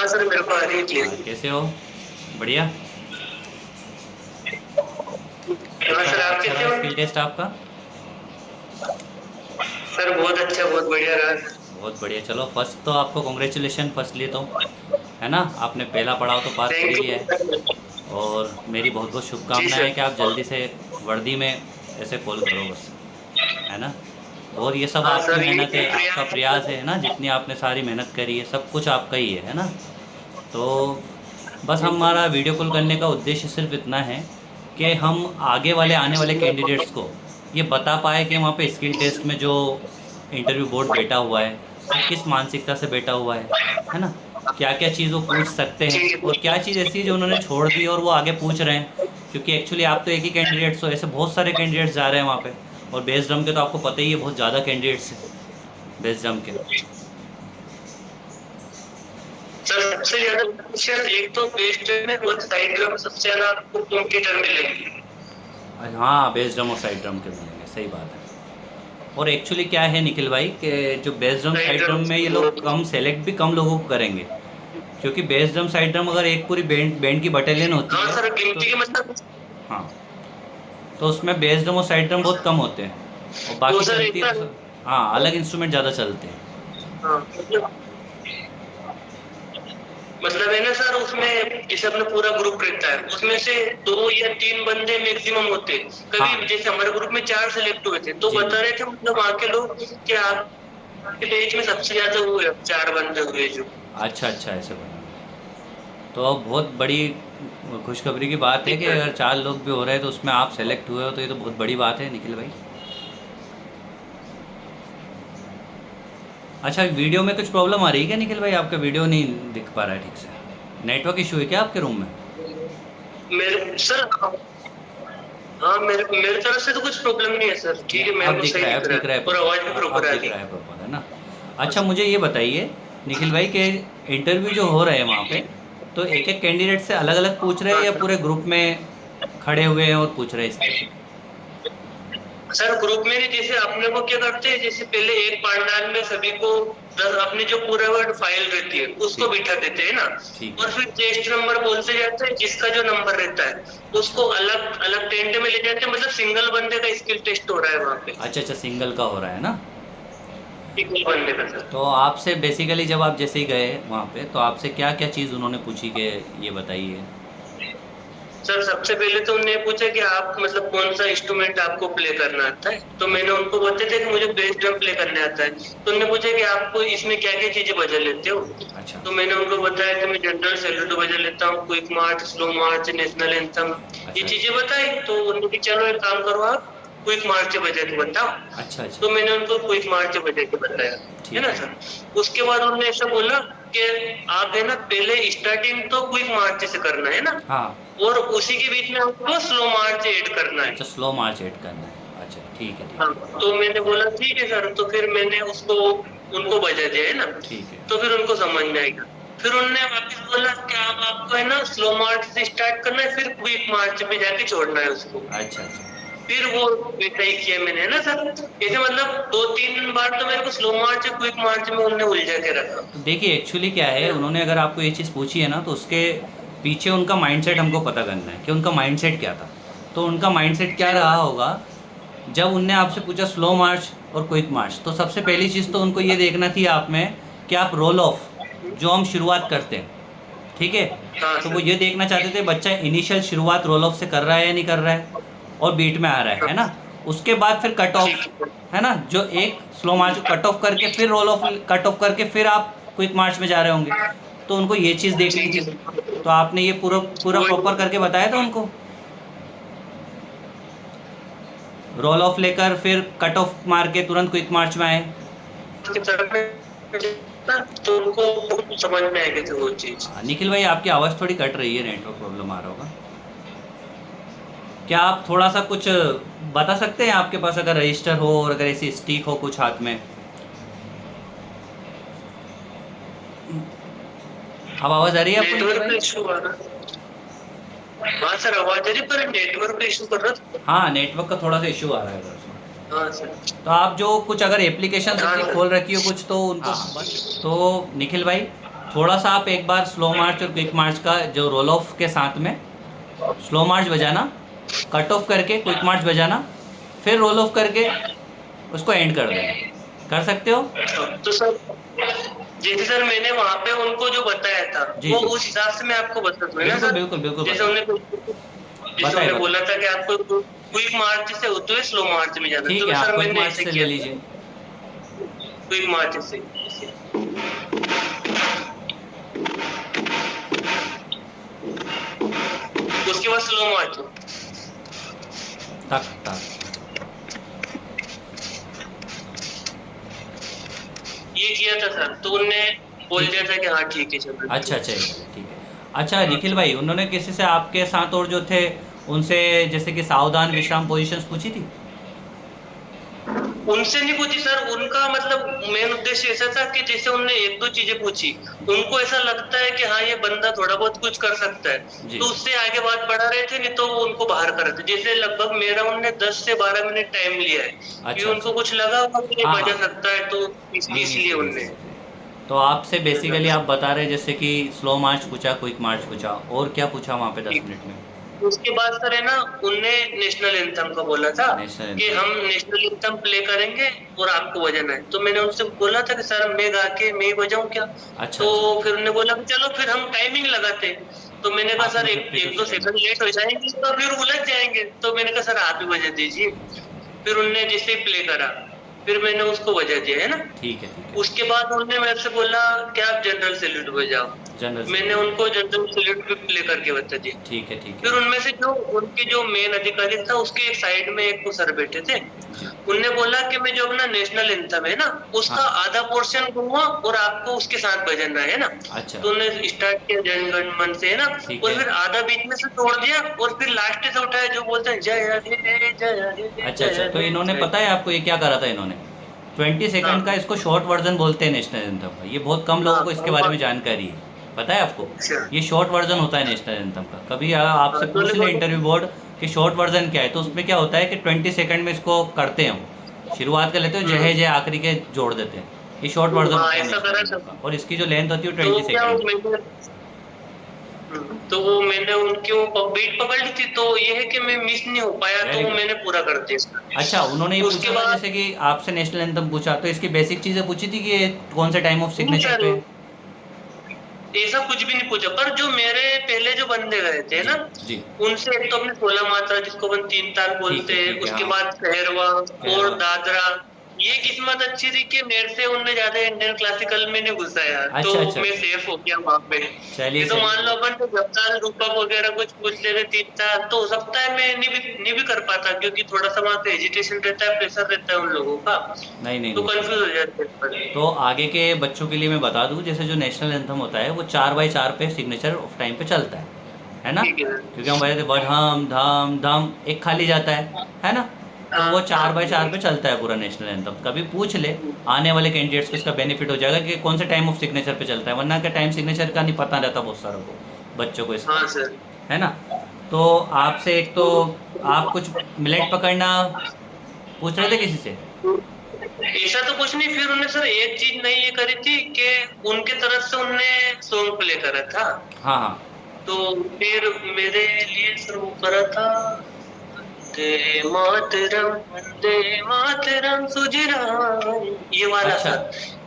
हाँ सर, मेरे को आ रही है क्लियर। हाँ, कैसे हो? बढ़िया। हाँ कैसा सर, रहा? आप अच्छा कैसे रहा हो? स्किल टेस्ट आपका? सर बहुत अच्छा, बहुत बढ़िया रहा। बहुत बढ़िया। चलो, फर्स्ट तो आपको कॉन्ग्रेचुलेशन फर्स्टली तो, है ना? आपने पहला पड़ाव तो पास कर ही थैंक लिया है। यू। और मेरी बहुत बहुत जी शुभकामनाएं सर। हैं कि आप जल्दी से वर्दी में ऐसे कॉल करो बस, है ना? और ये सब हाँ आपकी सर, ये मेहनत है, आपका प्रयास प्रयास है है। ना? जितनी आपने सारी मेहनत करी है सब कुछ आपका ही है ना? तो बस हमारा वीडियो कॉल करने का उद्देश्य सिर्फ इतना है कि हम आगे वाले आने वाले कैंडिडेट्स को ये बता पाए कि वहाँ पे स्किल टेस्ट में जो इंटरव्यू बोर्ड बैठा हुआ है वो किस मानसिकता से बैठा हुआ है ना? क्या क्या चीज़ वो पूछ सकते हैं ठीक और क्या चीज़ ऐसी है जो उन्होंने छोड़ दी और वो आगे पूछ रहे हैं। क्योंकि एक्चुअली आप तो एक ही कैंडिडेट्स हो, ऐसे बहुत सारे कैंडिडेट्स जा रहे हैं वहाँ पे। और बेस ड्रम के तो आपको पता ही है, बहुत ज़्यादा कैंडिडेट्स हैं बेस ड्रम के। सर, सबसे ज्यादा क्वेश्चन एक तो बेस्ड में और साइड में सबसे ज्यादा आपको कॉम्पिटिटर मिलेंगे। हाँ, बेस ड्रम और साइड ड्रम के मिलेंगे, सही बात है। और एक्चुअली क्या है निखिल भाई कि जो base drum side side drum में ये लोग कम सेलेक्ट भी कम लोगों को करेंगे। क्योंकि बेस ड्रम साइड ड्रम अगर एक पूरी बैंड बैंड की बटालियन होती हाँ है सर, तो गिनती के मतलब। हाँ, तो उसमें बेस ड्रम और साइड ड्रम बहुत कम होते हैं और तो बाकी सर चलती है इतना। तो हाँ, अलग इंस्ट्रूमेंट ज़्यादा चलते हैं। हाँ मतलब है ना सर, उसमें जैसे अपना पूरा ग्रुप रहता है, उसमें से 2 या 3 बंदे मैक्सिमम होते हैं। कभी हाँ जैसे हमारे ग्रुप में 4 सेलेक्ट हुए थे, तो जी बता जी। रहे थे मतलब वहाँ के लोग कि आपके पेज में सबसे ज्यादा हुए 4 बंदे हुए जो। अच्छा अच्छा, ऐसे बना। तो अब बहुत बड़ी खुशखबरी की बात है ठीक कि है। अगर 4 लोग भी हो रहे हैं तो उसमें आप सेलेक्ट हुए हो, तो ये तो बहुत बड़ी बात है निखिल भाई। अच्छा, वीडियो में कुछ प्रॉब्लम आ रही है क्या निखिल भाई? आपका वीडियो नहीं दिख पा रहा है ठीक से। नेटवर्क इशू है क्या आपके रूम में? मेरे सर, हाँ मेरे मेरे तरफ से तो कुछ प्रॉब्लम नहीं है सर, नहीं, ठीक है, मेरे अब को दिख सही रहा है, दिख अब रहा दिख रहा है है और आवाज भी प्रॉपर, प्रॉपर अब आ दिख रही रहा है प्रॉपर, है ना? है। अच्छा, मुझे ये बताइए निखिल भाई के इंटरव्यू जो हो रहे हैं वहाँ पे, तो एक एक कैंडिडेट से अलग अलग पूछ रहे हैं हाँ या सर। पूरे ग्रुप में खड़े हुए हैं और पूछ रहे हैं इस तरह से? सर ग्रुप में नहीं, जैसे अपने को क्या करते हैं, जैसे पहले एक पांडाल में सभी को 10 अपने जो पूरा वर्ड फाइल रहती है उसको ठीक है। बिठा देते हैं ना। ठीक और है। फिर टेस्ट नंबर बोलते जाते हैं, जिसका जो नंबर रहता है अच्छा उसको अलग अलग टेंट में ले जाते हैं, मतलब सिंगल बंदे का स्किल टेस्ट हो रहा है वहां पे। अच्छा अच्छा, सिंगल का हो रहा है ना? सिंगल बंदे का सर। तो आपसे बेसिकली जब आप जैसे ही गए वहाँ पे तो आपसे क्या क्या चीज़ उन्होंने पूछी कि ये बताइए? सर सबसे पहले तो उन्होंने पूछा कि आप मतलब कौन सा इंस्ट्रूमेंट आपको प्ले करना आता है, तो मैंने अच्छा उनको बताया था कि मुझे बेस ड्रम प्ले करने आता है। तो उन्होंने पूछा कि आपको इसमें क्या क्या चीजें बजा लेते हो। अच्छा तो मैंने उनको बताया कि मैं जनरल सैल्यूट बजा लेता हूँ, क्विक मार्च, स्लो मार्च, नेशनल एंथम, ये अच्छा। चीजें बताई। तो उन्होंने कि चलो एक काम करो, आप क्विक मार्च बजा के बताओ। अच्छा अच्छा। तो मैंने उनको क्विक मार्च बजा के बताया, है ठीक ना है। सर। उसके बाद उन्होंने ऐसा बोला कि आप है ना पहले स्टार्टिंग तो क्विक मार्च से करना है ना, हाँ। और उसी के बीच में हमको स्लो मार्च ऐड करना है। अच्छा, स्लो मार्च ऐड करना है, अच्छा ठीक है ठीक हाँ, है। तो मैंने बोला ठीक है सर, तो फिर मैंने उसको उनको बजा दिया है ना। ठीक है। तो फिर उनको समझ में आएगा। फिर उन्होंने वापस बोला कि आप आपको है ना स्लो मार्च से स्टार्ट करना है, फिर क्विक मार्च पे जाके छोड़ना है उसको। अच्छा अच्छा। फिर वो वैसा ही किया मैंने, है ना सर। ऐसे मतलब 2-3 बार तो मेरे को स्लो मार्च क्विक मार्च में उन्होंने उलझा के रखा। तो देखिए एक्चुअली क्या है, उन्होंने अगर आपको ये चीज़ पूछी है ना तो उसके पीछे उनका माइंडसेट हमको पता करना है कि उनका माइंडसेट क्या था। तो उनका माइंडसेट क्या रहा होगा जब उनने आपसे पूछा स्लो मार्च और क्विक मार्च, तो सबसे पहली चीज़ तो उनको ये देखना थी आप में कि आप रोल ऑफ जो हम शुरुआत करते हैं, ठीक है? हाँ तो वो सर। ये देखना चाहते थे बच्चा इनिशियल शुरुआत रोल ऑफ से कर रहा है या नहीं कर रहा है और बीट में आ रहा है ना? उसके बाद फिर कट ठीक ऑफ, है। है ना? जो एक स्लो मार्च को कट ऑफ करके फिर रोल ऑफ कट ऑफ करके फिर आप क्विक मार्च में जा रहे होंगे। तो उनको ये चीज़ देखनी ठीक थी। है। तो आपने ये पूरा पूरा वो प्रॉपर करके बताया था उनको, रोल ऑफ लेकर फिर कट ऑफ मार के तुरंत क्विक मार्च में आए। की तरफ में तो उनको समझ में आएगी थी वो चीज। निखिल भाई आपकी आवाज़ थोड़ी कट रही है, नेटवर्क प्रॉब्लम आ रहा होगा। क्या आप थोड़ा सा कुछ बता सकते हैं? आपके पास अगर रजिस्टर हो और अगर ऐसी स्टिक हो कुछ हाथ में। अब आवाज़ आ रही है आपको निखिल नेटवर्क भाई? इशू आ रहा। हाँ सर, आवाज आ रही, पर नेटवर्क इशू कर रहा था। हाँ, नेटवर्क का थोड़ा सा इशू आ रहा है उधर से। हाँ सर। तो आप जो कुछ अगर एप्लीकेशन हाँ ऐसी सर। खोल रखी हो कुछ तो उनको तो निखिल भाई थोड़ा सा आप एक बार स्लो मार्च और क्विक मार्च का जो रोल ऑफ के साथ में स्लो मार्च बजाना, कट ऑफ करके क्विक मार्च बजाना, फिर रोल ऑफ करके उसको एंड कर देना। कर सकते हो? तो सर जैसे सर मैंने वहाँ पे उनको जो बताया था जी वो जी, उस हिसाब से मैं आपको बता दूँ ना बिल्कुल सर। बिल्कुल बिल्कुल जैसे बताइए। उन्होंने बताइए। बोला था कि आपको क्विक मार्च से होते हुए स्लो मार्च में जाना, ठीक तो है, आप सर क्विक मैंने मार्च ऐसे से ले किया था, लीजिए। क्विक मार्च से। उसके बाद स्लो मार्च। तक तक ये किया था सर, तो उनने बोल ठीक दिया है। था कि हाँ ठीक है चलो। अच्छा अच्छा, चलिए ठीक है। अच्छा निखिल भाई, उन्होंने किसी से आपके साथ और जो थे उनसे जैसे कि सावधान विश्राम पोजीशंस पूछी थी? उनसे नहीं पूछी सर, उनका मतलब मेन उद्देश्य ऐसा था कि जैसे उनने एक दो चीजें पूछी, जी उनको ऐसा लगता है कि हाँ ये बंदा थोड़ा बहुत कुछ कर सकता है, जी। तो उससे आगे बात बढ़ा रहे थे, नहीं तो वो उनको बाहर कर रहे थे। जैसे लगभग मेरा उनने 10 से 12 मिनट टाइम लिया है, कि अच्छा अच्छा। उनको कुछ लगा होगा कि ये हाँ बजा हाँ। सकता है, तो नहीं नहीं, इसलिए सही उनने। सही सही। तो आपसे बेसिकली आप बता रहे जैसे कि स्लो मार्च पूछा, क्विक मार्च पूछा, और क्या पूछा वहाँ पे 10 मिनट में? उसके बाद सर है ना, उनने नेशनल एंथम का बोला था नेशनल कि एंथम। हम नेशनल एंथम प्ले करेंगे और आपको बजाना है। तो मैंने उनसे अच्छा बोला था कि सर मैं गा के मैं ही बजाऊं क्या? अच्छा तो अच्छा। फिर उन्होंने बोला कि चलो फिर हम टाइमिंग लगाते हैं। तो मैंने कहा आपने सर फिफ्टी टू एक दो सेकेंड सेकंड लेट हो जाएंगे तो फिर उलझ जाएंगे, तो मैंने कहा सर आप ही बजा दीजिए। फिर उनने जैसे ही प्ले करा, फिर मैंने उसको बजा दिया है ना। ठीक है ठीक है। उसके बाद उन्होंने मेरे से बोला कि आप जनरल सैल्यूट बजाओ। जनरल मैंने सैल्यूट। उनको जनरल सैल्यूट भी प्ले करके बता दिया। ठीक है ठीक फिर है। उनमें से जो उनके जो मेन अधिकारी था उसके एक साइड में एक सर बैठे थे। जी। उनने बोला कि मैं जो अपना नेशनल एंथम है ना उसका हाँ। आधा पोर्शन दूंगा और आपको उसके साथ बजाना है ना। अच्छा। तो उन्होंने स्टार्ट किया जन गण मन से है ना, ठीक और है। फिर आधा बीच में से तोड़ दिया और फिर लास्ट से उठाया जो बोलते हैं जय हे जय हे अच्छा अच्छा, जय तो हे इन्होंने जय। पता है आपको ये क्या करा था इन्होंने? 20 सेकंड का हाँ इसको शॉर्ट वर्जन बोलते हैं नेशनल एंथम का। ये बहुत कम लोगों हाँ को इसके बारे में जानकारी है। पता है आपको? अच्छा। ये शॉर्ट वर्जन होता है नेशनल एंथम का। कभी हाँ, आपसे तो पूछ उन्होंने ले बोला इंटरव्यू बोर्ड कि शॉर्ट वर्जन क्या है, तो उसमें क्या होता है कि 20 सेकंड में इसको करते हैं वो। शुरुआत कर लेते हो जय जय आखिरी के जोड़ देते हैं। ये शॉर्ट वर्जन हाँ होता है ऐसा नेशनल करा एंथम था। का, और इसकी जो लेंथ होती है वो तो 20 सेकंड है। तो वो मैंने उनकी वो बीट पकड़ ली थी, तो ये है कि मैं मिस नहीं हो पाया, तो वेरी वो गुड। मैंने पूरा कर अच्छा, उन्होंने ये दिया। उसके पूछा था बाद जैसे कि आपसे नेशनल एंथम पूछा, तो इसकी बेसिक चीज़ें पूछी थी कि ये कौन से टाइम ऑफ नहीं सिग्नेचर सर पे है? ऐसा कुछ भी नहीं पूछा, पर जो मेरे पहले जो बंदे गए थे जी ना, जी। उनसे एक तो अपने 16 मात्रा जिसको अपन तीन ताल बोलते हैं, ठीक है। उसके हाँ। बाद सहरवा और कहरवा। दादरा। ये अच्छा किस्मत अच्छी थी कि मेरे से उनने ज्यादा इंडियन क्लासिकल में नहीं घुसाया, तो अच्छा अच्छा मैं अच्छा। सेफ हो गया वहां पे। चलिए नहीं तो चलिए मान लो बहुत। अपन तो जबताल रूपक वगैरह कुछ पूछ ले रहे तीन ताल, तो हो सकता है मैं नहीं भी कर पाता, क्योंकि थोड़ा सा वहां पे एजिटेशन रहता है, प्रेशर रहता है उन लोगों का, नहीं नहीं तो नहीं, सही। कंफ्यूज हो जाते हैं। तो आगे के बच्चों के लिए मैं बता दूं, जैसे जो नेशनल एंथम होता है वो 4/4 पे सिग्नेचर ऑफ टाइम पे चलता है ना? ठीक है। क्योंकि हम बजाते वढ़म धम धम, एक खाली जाता है ना? तो हाँ वो हाँ 4/4 पे चलता है पूरा नेशनल एंथम। कभी पूछ ले आने वाले कैंडिडेट्स को, इसका बेनिफिट हो जाएगा कि कौन से टाइम ऑफ सिग्नेचर पे चलता है, वरना का टाइम सिग्नेचर का नहीं पता रहता बहुत सारों को, बच्चों को इसका, हाँ सर। है ना? तो आपसे एक तो आप कुछ मिलेट पकड़ना पूछ रहे थे किसी से? ऐसा तो कुछ नहीं, फिर उन्होंने सर एक चीज नहीं ये करी थी कि उनके तरफ से उनने सॉन्ग प्ले करा था, हाँ हाँ। तो फिर मेरे लिए सर वो करा था वंदे मातरम सुजलाम, ये वाला अच्छा, सर।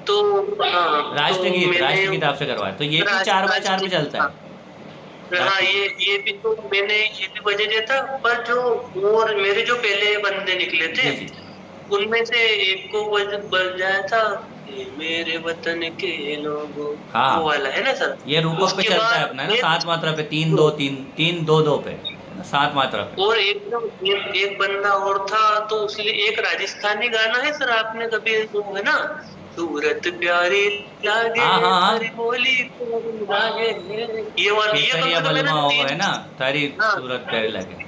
तो हाँ, तो मैंने राष्ट्रगीत आपसे करवाया, तो ये भी राज 4/4 पे राष्ट्रीय चलता हाँ, है? हाँ राष्ट्रगीत। ये भी तो मैंने ये भी बजा दिया था, पर जो और मेरे जो पहले बंदे निकले थे जी जी। उनमें से एक को बजाया था कि मेरे वतन के लोगों, वो हाँ, वाला है ना सर। ये रूपक पे उसके चलता है बाद अपना, है ना? 7 मात्रा पे, 3-2-3, 3-2-2 पे, 7 मात्रा पे। और एक बंदा और था, तो उसने एक राजस्थानी गाना है सर, आपने कभी वो है ना, सूरत प्यारी लागे हाँ हाँ थारी हाँ। बोली प्यारी लागे, ये वाला, ये कम केसरिया से कम है ना बलमा हो, तीन। है ना? तारी हाँ, सूरत प्यारी लगे।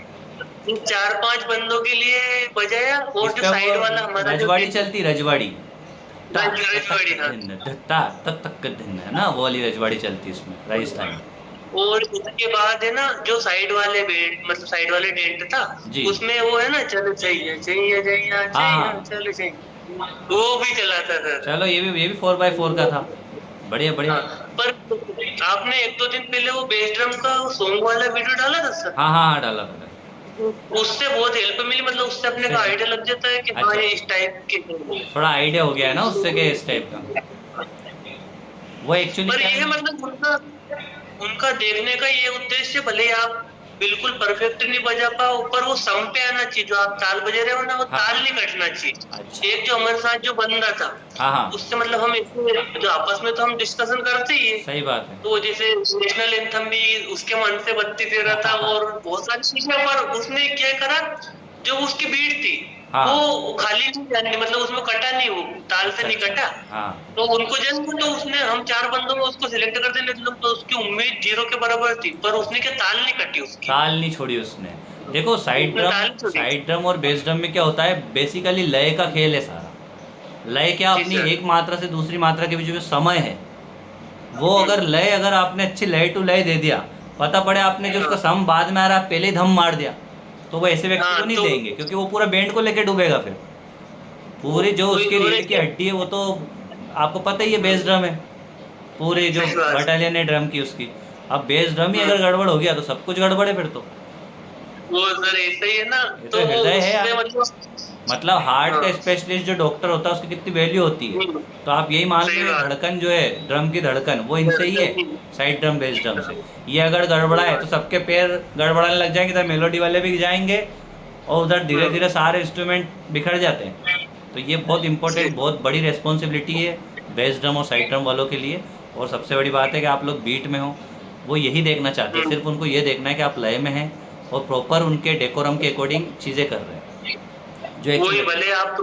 चार पांच बंदों के लिए बजाया, इस और जो पे वो साइड वाला हमारा जो रजवाड़ी चलती, रजवाड़ी। ता तक रजवाड़ी, हाँ। दिन ता तक दिन, है ना? वो वाली रजवाड़ी चलती इसमें, राजस्थानी। और उसके बाद है ना जो साइड वाले बेंट मतलब साइड वाले टेंट था, जी। उसमें वो है ना चलो चाहिए चाहिए चाहिए हाँ चाहिए हाँ। चलो चाहिए, वो भी चला था सर। चलो, ये भी 4/4 का था। बढ़िया हाँ, बढ़िया। पर आपने एक दो दिन पहले वो बेस ड्रम का सॉन्ग वाला वीडियो डाला था सर, हाँ हाँ हाँ, डाला था। उससे बहुत हेल्प मिली, मतलब उससे अपने को आइडिया लग जाता है कि हाँ अच्छा, ये इस टाइप के हैं। थोड़ा आइडिया हो गया है ना उससे कि इस टाइप का। वो एक्चुअली पर क्या ये है। मतलब उनका उनका देखने का ये उद्देश्य, भले ही आप बिल्कुल परफेक्ट नहीं बजा पाओ, पर वो सम पे आना चाहिए। जो आप ताल बजा रहे हो ना, वो हाँ ताल हाँ। नहीं कटना अच्छा। चाहिए। एक जो हमारे साथ जो बंदा था, हाँ हाँ, उससे मतलब हम इसमें जो आपस में तो हम डिस्कशन करते ही है। सही बात है। तो जैसे नेशनल एंथम भी उसके मन से बत्ती दे रहा था, और बहुत सारी चीजें, पर उसने क्या करा, जो उसकी बीट थी हाँ। वो खाली नहीं जानी, मतलब उसमें कटा नहीं, वो ताल से अच्छा नहीं अच्छा। कटा। हाँ, तो उनको जन्म, तो उसने हम चार बंदों में उसको सिलेक्ट कर देने, मतलब तो उसकी उम्मीद जीरो के बराबर थी, पर उसने क्या ताल नहीं कटी उसकी, ताल नहीं छोड़ी उसने। देखो उसने ताल नहीं छोड़ी। साइड ड्रम और बेस ड्रम में क्या होता है, बेसिकली लय का खेल है सारा। लय क्या, जी अपनी सर। एक मात्रा से दूसरी मात्रा के बीच में समय है। वो अगर लय, अगर आपने अच्छी लय टू लय दे दिया, पता पड़े आपने जो उसका हाँ सम बाद में आ रहा है पहले ही धम मार दिया, तो वो ऐसे व्यक्ति को हाँ, नहीं तो देंगे, क्योंकि वो पूरा बैंड को लेके डूबेगा फिर। पूरी जो उसकी और रीढ़ की हड्डी है वो तो आपको पता ही है, बेस ड्रम है। पूरी जो सही बात। बटालियन है ड्रम की उसकी। अब बेस ड्रम ही हाँ, अगर गड़बड़ हो गया तो सब कुछ गड़बड़ है फिर तो। वो सर ऐसा ही है ना। ये तो तो वो हृदय है उससे यार। मतलब, मतलब हार्ट हाँ, का स्पेशलिस्ट जो डॉक्टर होता है उसकी कितनी वैल्यू होती है। तो आप यही मान लो, सही ये बात। धड़कन जो है ड्रम की धड़कन, वो इनसे ही है। साइड ड्रम बेस ड्रम से। ये अगर गड़बड़ा है तो सबके पैर गड़बड़ाने लग जाएंगे, तो मेलोडी वाले भी जाएंगे, और उधर धीरे धीरे सारे इंस्ट्रूमेंट बिखर जाते हैं। तो ये बहुत इंपॉर्टेंट, बहुत बड़ी रिस्पॉन्सिबिलिटी है बेस ड्रम और साइड ड्रम वालों के लिए। और सबसे बड़ी बात है कि आप लोग बीट में हो, वो यही देखना चाहते हैं, सिर्फ उनको ये देखना है कि आप लय में हैं और प्रॉपर उनके डेकोरम के अकॉर्डिंग चीज़ें कर रहे हैं, जो वही, एक्चुअली भले आप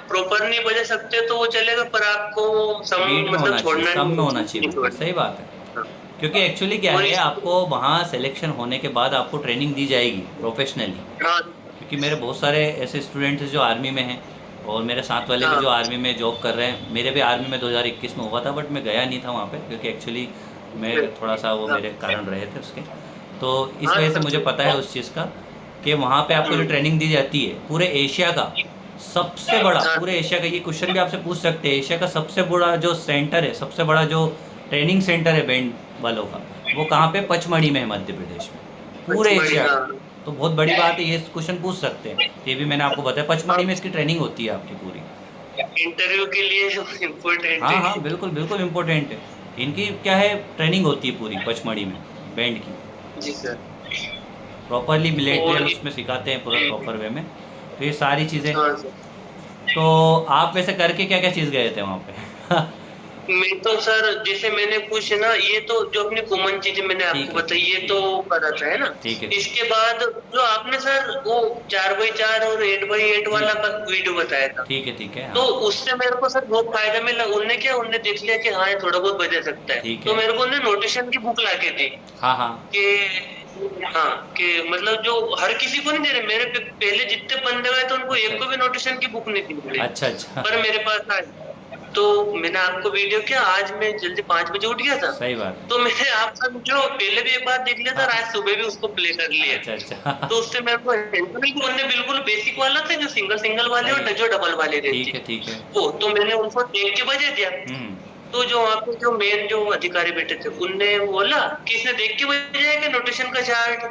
प्रॉपर नहीं बजा सकते तो वो चलेगा, पर आपको सम बीट में मतलब होना चाहिए, छोड़ना सब में होना नहीं चाहिए, बिल्कुल छोड़ना। सही बात है। हाँ। क्योंकि एक्चुअली क्या और है, इस, आपको वहाँ सिलेक्शन होने के बाद आपको ट्रेनिंग दी जाएगी प्रोफेशनली। हाँ क्योंकि मेरे बहुत सारे ऐसे स्टूडेंट्स हैं जो आर्मी में हैं, और मेरे साथ वाले भी हाँ जो आर्मी में जॉब कर रहे हैं। मेरे भी आर्मी में 2021 में हुआ था, बट मैं गया नहीं था वहाँ पे, क्योंकि एक्चुअली मैं थोड़ा सा, वो मेरे कारण रहे थे उसके। तो इस हाँ वजह से सर। मुझे पता है उस चीज़ का, कि वहाँ पे आपको जो ट्रेनिंग दी जाती है, पूरे एशिया का सबसे बड़ा, हाँ पूरे एशिया का, ये क्वेश्चन भी आपसे पूछ सकते हैं, एशिया का सबसे बड़ा जो सेंटर है, सबसे बड़ा जो ट्रेनिंग सेंटर है बैंड वालों का, वो कहाँ पे, पचमढ़ी में है, मध्य प्रदेश में, पूरे पचमढ़ी, एशिया हाँ का। तो बहुत बड़ी बात है, ये क्वेश्चन पूछ सकते हैं। ये भी मैंने आपको बताया, पचमढ़ी हाँ, में इसकी ट्रेनिंग होती है आपकी पूरी। इंटरव्यू के लिए इम्पोर्टेंट हाँ है। हाँ, बिल्कुल बिल्कुल इम्पोर्टेंट है। इनकी क्या है, ट्रेनिंग होती है पूरी पचमढ़ी में बैंड की, जी सर। प्रॉपरली मिलिट्री और उसमें सिखाते हैं पूरा प्रॉपर वे में। तो ये सारी चीज़ें। हाँ सर, तो आप वैसे करके क्या क्या चीज़ गए थे वहाँ पे? मैं तो सर जैसे मैंने कुछ ना, ये तो जो अपनी कॉमन चीजें मैंने ठीक आपको है, बताई, ये ठीक तो है, करा था, है ना। ठीक है। इसके बाद जो आपने सर वो 4x4 और 8x8 जी वाला जी, का वीडियो बताया था, ठीक है, तो हाँ। उससे मेरे को सर बहुत फायदा मिला। उनने क्या, उनने देख लिया कि हाँ ये थोड़ा बहुत बजा सकता है, ठीक तो है। मेरे को उन्हें नोटेशन की बुक ला के दी हाँ हाँ। कि हाँ, कि मतलब जो हर किसी को नहीं दे रहे, मेरे पहले जितने बंदे गए थे उनको अच्छा एक को भी अच्छा, नोटेशन की बुक नहीं दी मुझे, अच्छा अच्छा। पर मेरे पास आई। तो मैंने आपको वीडियो किया, आज मैं जल्दी 5 बजे उठ गया था, सही बात है। तो मैंने आपका जो पहले भी एक बार देख लिया था, और आज सुबह भी उसको प्ले कर लिया। अच्छा अच्छा। तो उससे मेरे को हेल्प हुई कि उनने बिल्कुल बेसिक वाला था, जो सिंगल सिंगल वाले सही और है, जो डबल वाले रहते ठीक है, ठीक है। वो, तो मैंने उनको देख के बजा दिया। हम्म। तो जो वहाँ पे जो मेन जो अधिकारी बैठे थे, उनने बोला कि इसने देख के बजाया कि नोटेशन का चार्ट,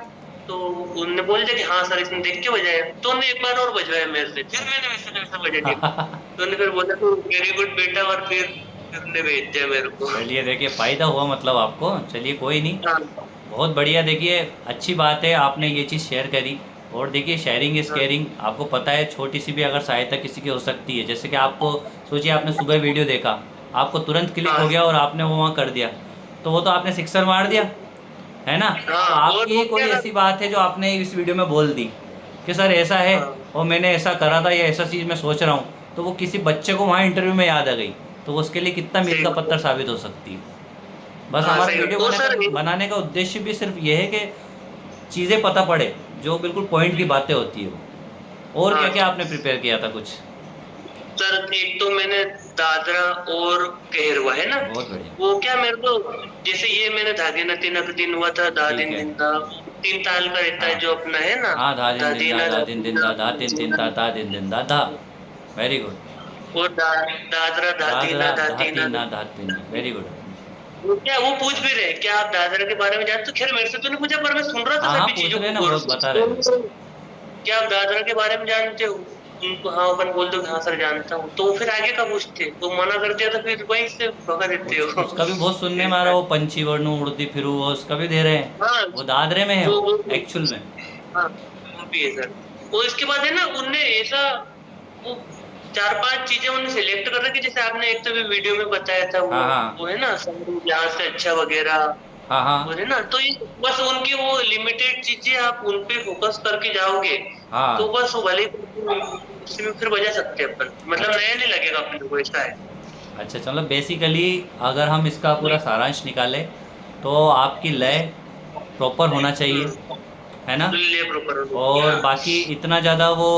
तो उनने बोल दिया कि हाँ सर इसने देख के बजाया। तो उन्होंने एक बार और बजवाया मेरे से, फिर मैंने वैसे वैसा बजा दिया। तो उन्होंने फिर बोला तो वेरी गुड बेटा, और फिर उन्होंने भेज दिया मेरे को। चलिए, देखिए फ़ायदा हुआ मतलब आपको, चलिए कोई नहीं। हाँ बहुत बढ़िया, देखिए अच्छी बात है आपने ये चीज़ शेयर करी। और देखिए, शेयरिंग इज़ हाँ केयरिंग, आपको पता है, छोटी सी भी अगर सहायता किसी की हो सकती है, जैसे कि आपको, सोचिए आपने सुबह वीडियो देखा, आपको तुरंत क्लिक हो हाँ गया और आपने वो वहाँ कर दिया, तो वो तो आपने सिक्सर मार दिया, है ना। हाँ। अब और आपकी वो ही कोई क्या ना, ऐसी बात है जो आपने इस वीडियो में बोल दी कि सर ऐसा है, हाँ और मैंने ऐसा करा था, या ऐसा चीज़ मैं सोच रहा हूँ, तो वो किसी बच्चे को वहाँ इंटरव्यू में याद आ गई, तो वो उसके लिए कितना मील सही का बात। पत्थर साबित हो सकती है। बस हाँ हमारा सही बात। वीडियो तो सर बनाने का उद्देश्य भी सिर्फ ये है कि चीज़ें पता पड़े, जो बिल्कुल पॉइंट की बातें होती है वो। और क्या हाँ क्या आपने प्रिपेयर किया था कुछ? सर, एक तो मैंने दादरा और कहरवा, है ना, बहुत बढ़िया। वो क्या मेरे को, जैसे ये मैंने धागे न तीनक दिन हुआ था, दा ठीक दिन है। दिन दा, 3 ताल का रहता है हाँ जो अपना, है ना, हाँ, धा दिन दा दिन दा, दीना धा दा दिन दिन दा, धा तीन तीन ता, ता दिन दिन दा, धा। Very good. और दादरा दा दादरा दीना दा धा दीना तीन दा। ना, धा तीन, वेरी गुड। वो क्या वो पूछ भी रहे क्या आप दादरा के बारे में जानते हो? तो खैर मेरे से तो नहीं पूछा पर मैं सुन रहा था हाँ हाँ, सभी पूछ चीजों रहे हैं ना, को वो बता रहे हैं। क्या आप दादरा के बारे में जानते हो? उनको हाँ अपन बोल दो कि हाँ सर जानता हूँ, तो फिर आगे का पूछते, वो मना कर दिया तो फिर वहीं से भगा देते हो। उसका भी बहुत सुनने में आ रहा है, वो पंछी वर्णु उड़ती फिरू, वो उसका भी दे रहे हैं। हाँ वो दादरे में है वो वो वो एक्चुअल में। हाँ वो भी है सर। वो इसके बाद है ना उनने ऐसा वो चार पांच चीजें उन्हें सिलेक्ट कर रखी, जैसे आपने एक तो भी वीडियो में बताया था हाँ हाँ वो है ना समुद्र जहाज से अच्छा वगैरह, हाँ वो हाँ है ना, तो ये बस उनकी वो लिमिटेड चीजें आप उन पे फोकस करके जाओगे तो हाँ। बस वो भले ही उसमें फिर बजा सकते हैं अपन, मतलब अच्छा नया नहीं लगेगा अपने को, ऐसा है। अच्छा, चलो बेसिकली अगर हम इसका पूरा सारांश निकालें तो आपकी लय प्रॉपर होना चाहिए, हम्म है ना। ले प्रॉपर और हाँ। बाकी इतना ज़्यादा वो